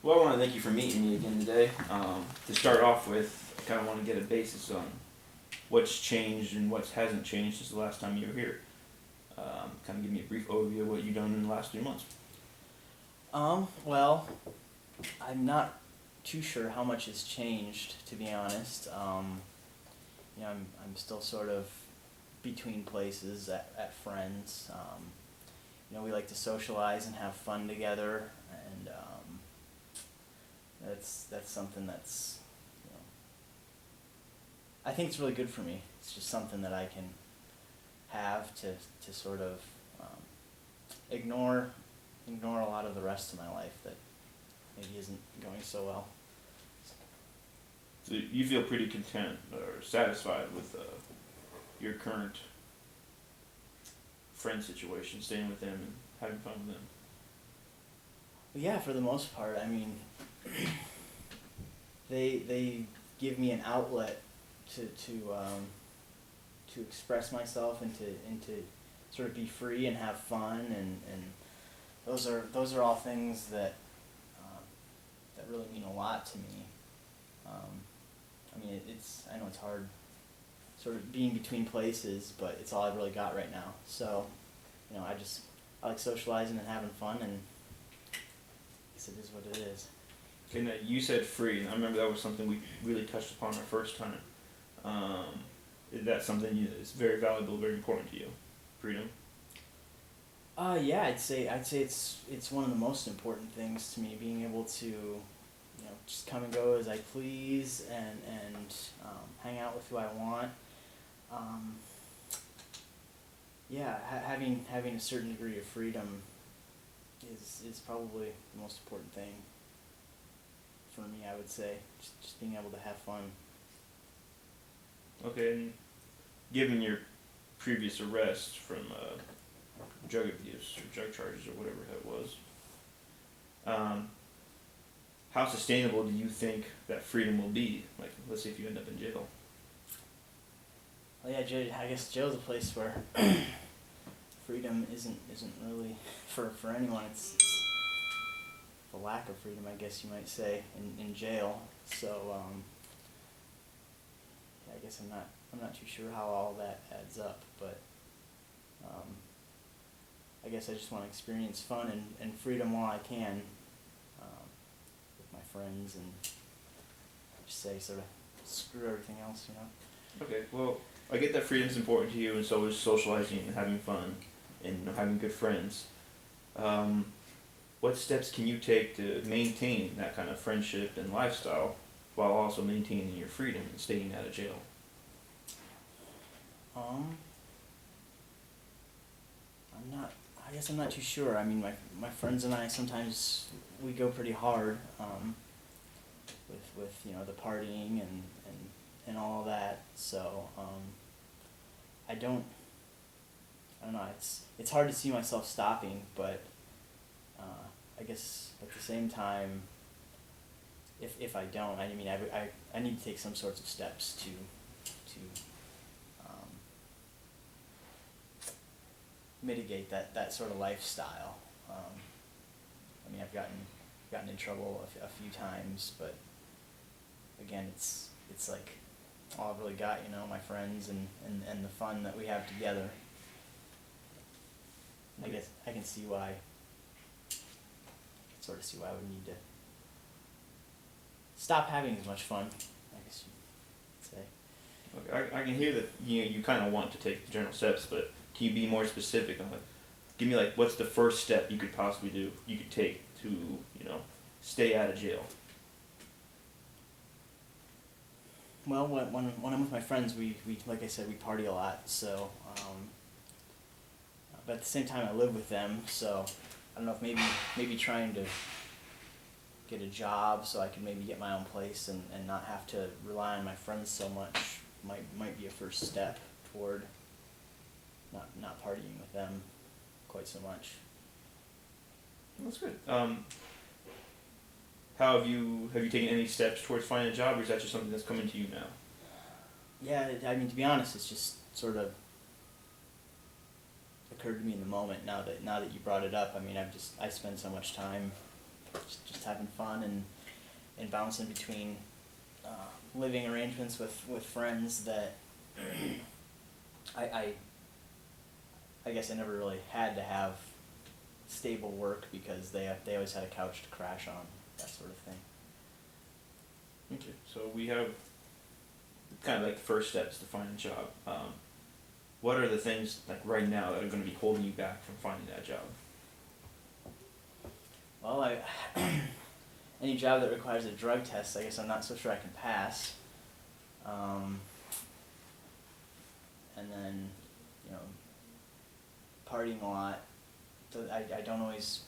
Well, I want to thank you for meeting me again today. To start off with, I kind of want to get a basis on what's changed and what hasn't changed since the last time you were here. Kind of give me a brief overview of what you've done in the last 3 months. Well, I'm not too sure how much has changed, to be honest. I'm still sort of between places at friends. We like to socialize and have fun together, and that's something that's, you know, I think it's really good for me. It's just something that I can have to sort of um, ignore ignore a lot of the rest of my life that maybe isn't going so well. So you feel pretty content or satisfied with your current friend situation, staying with them and having fun with them. But yeah, for the most part, I mean, they give me an outlet to express myself and to sort of be free and have fun, and those are all things that really mean a lot to me. I know it's hard, sort of being between places, but it's all I've really got right now. So, I like socializing and having fun, and I guess it is what it is. Okay, now you said free, and I remember that was something we really touched upon our first time. Is that something that's very valuable, very important to you? Freedom? Yeah, I'd say it's one of the most important things to me, being able to, just come and go as I please, and hang out with who I want. Um, yeah, having a certain degree of freedom is probably the most important thing for me. I would say just being able to have fun. Okay, and given your previous arrest from drug abuse or drug charges or whatever that was, um, how sustainable do you think that freedom will be? Like, let's say if you end up in jail. Well, yeah, I guess jail's a place where freedom isn't really for anyone. It's the lack of freedom, I guess you might say, in jail. So yeah, I guess I'm not too sure how all that adds up, but um, I guess I just want to experience fun and freedom while I can, with my friends, and just say sort of screw everything else. Okay, well, I get that freedom's important to you, and so is socializing and having fun and having good friends. Um, what steps can you take to maintain that kind of friendship and lifestyle while also maintaining your freedom and staying out of jail? Um, I'm not. I guess I'm not too sure. I mean, my friends and I sometimes we go pretty hard, with the partying and all of that. So I don't. I don't know. It's hard to see myself stopping, but I guess at the same time, if I don't, I need to take some sorts of steps to um, mitigate that sort of lifestyle. I've gotten in trouble a few times, but again, it's like all I've really got, my friends and the fun that we have together. I guess I can see why. Sort of see why I would need to stop having as much fun, I guess you'd say. Okay, I can hear that you kind of want to take the general steps, but can you be more specific on like, give me like what's the first step you could possibly do, you could take to stay out of jail? Well, when I'm with my friends, we like I said, we party a lot. So, but at the same time, I live with them. So, I don't know if maybe trying to get a job so I can maybe get my own place and not have to rely on my friends so much might be a first step toward not partying with them quite so much. That's good. How have you taken any steps towards finding a job, or is that just something that's coming to you now? Yeah, to be honest, it's just sort of occurred to me in the moment. Now that you brought it up, I spend so much time just having fun and bouncing between living arrangements with friends that I I guess I never really had to have stable work because they always had a couch to crash on, that sort of thing. Okay, so we have kind of like the first steps to find a job. What are the things like right now that are going to be holding you back from finding that job? Well, any job that requires a drug test, I guess I'm not so sure I can pass. And then, you know, partying a lot. So I don't always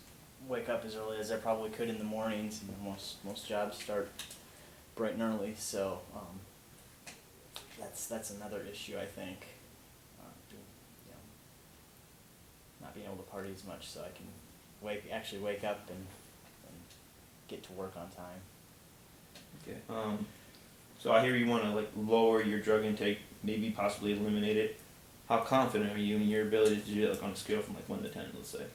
wake up as early as I probably could in the mornings. And most jobs start bright and early, so that's another issue, I think. You know, not being able to party as much, so I can actually wake up and get to work on time. Okay. So I hear you want to like lower your drug intake, maybe possibly eliminate it. How confident are you in your ability to do that, like on a scale from like 1 to 10, let's say?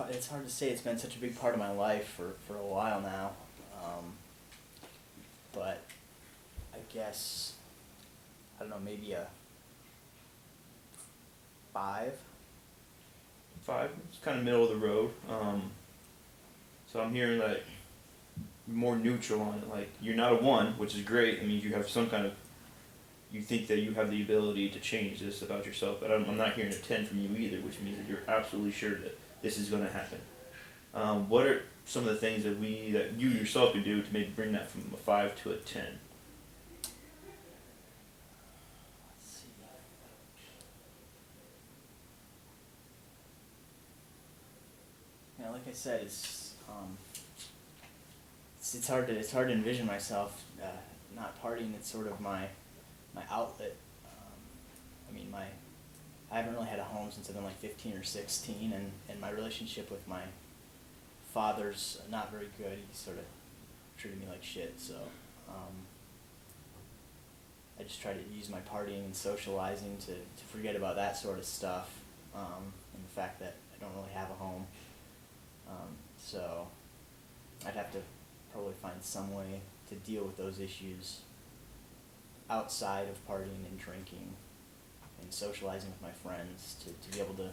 It's hard to say. It's been such a big part of my life for a while now. But I guess, I don't know, maybe a 5. 5. It's kind of middle of the road. So I'm hearing like more neutral on it. Like you're not a 1, which is great. It means you have some kind of, you think that you have the ability to change this about yourself. But I'm not hearing a 10 from you either, which means that you're absolutely sure that this is going to happen. What are some of the things that you yourself could do to maybe bring that from a 5 to a 10? Let's see. Yeah, like I said, it's hard to envision myself not partying. It's sort of my outlet. I mean, I haven't really had a home since I've been like 15 or 16, and my relationship with my father's not very good. He sort of treated me like shit, so I just try to use my partying and socializing to forget about that sort of stuff, and the fact that I don't really have a home. So I'd have to probably find some way to deal with those issues outside of partying and drinking and socializing with my friends to be able to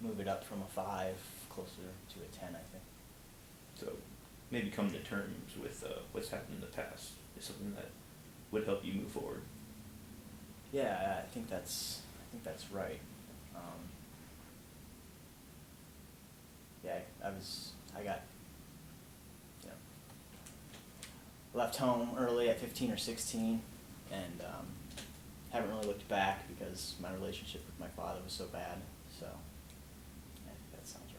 move it up from a 5 closer to a 10, I think. So maybe come to terms with what's happened in the past is something that would help you move forward. Yeah, I think that's right. Yeah, I got, you know, left home early at 15 or 16, and haven't really looked back because my relationship with my father was so bad. So I think that sounds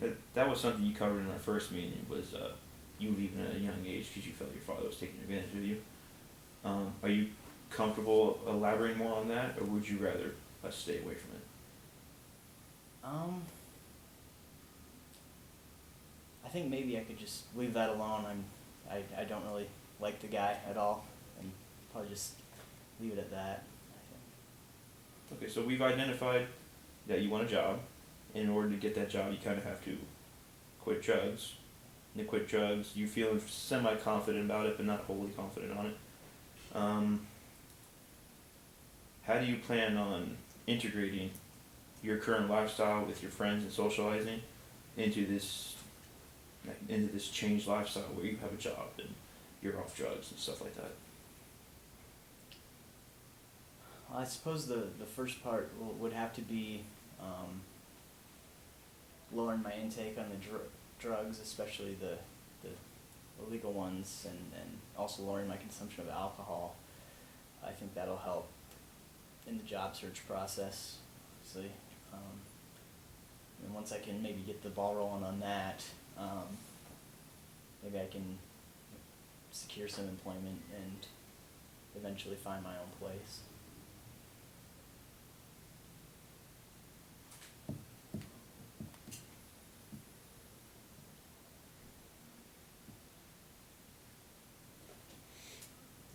right. That was something you covered in our first meeting, was you leaving at a young age because you felt your father was taking advantage of you. Are you comfortable elaborating more on that, or would you rather us stay away from it? I think maybe I could just leave that alone. I don't really like the guy at all, and probably just leave it at that, I think. Okay, so we've identified that you want a job. In order to get that job, you kind of have to quit drugs. And to quit drugs, you feel semi-confident about it, but not wholly confident on it. How do you plan on integrating your current lifestyle with your friends and socializing into this changed lifestyle where you have a job and you're off drugs and stuff like that? Well, I suppose the first part would have to be lowering my intake on the drugs, especially the illegal ones, and also lowering my consumption of alcohol. I think that'll help in the job search process, obviously. And once I can maybe get the ball rolling on that, maybe I can secure some employment and eventually find my own place.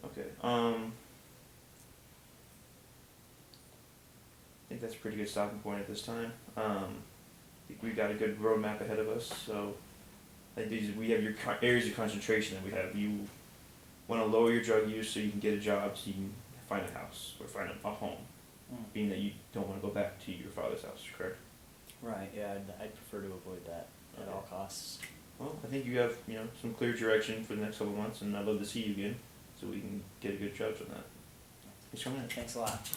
Okay. I think that's a pretty good stopping point at this time. think we've got a good roadmap ahead of us. So, like we have your areas of concentration that we have. You want to lower your drug use so you can get a job, so you can find a house or find a home. Being that you don't want to go back to your father's house, correct? Right. Yeah. I'd prefer to avoid that at all costs. Well, I think you have some clear direction for the next couple of months, and I'd love to see you again, so we can get a good judge on that. Thanks for coming in. Thanks a lot.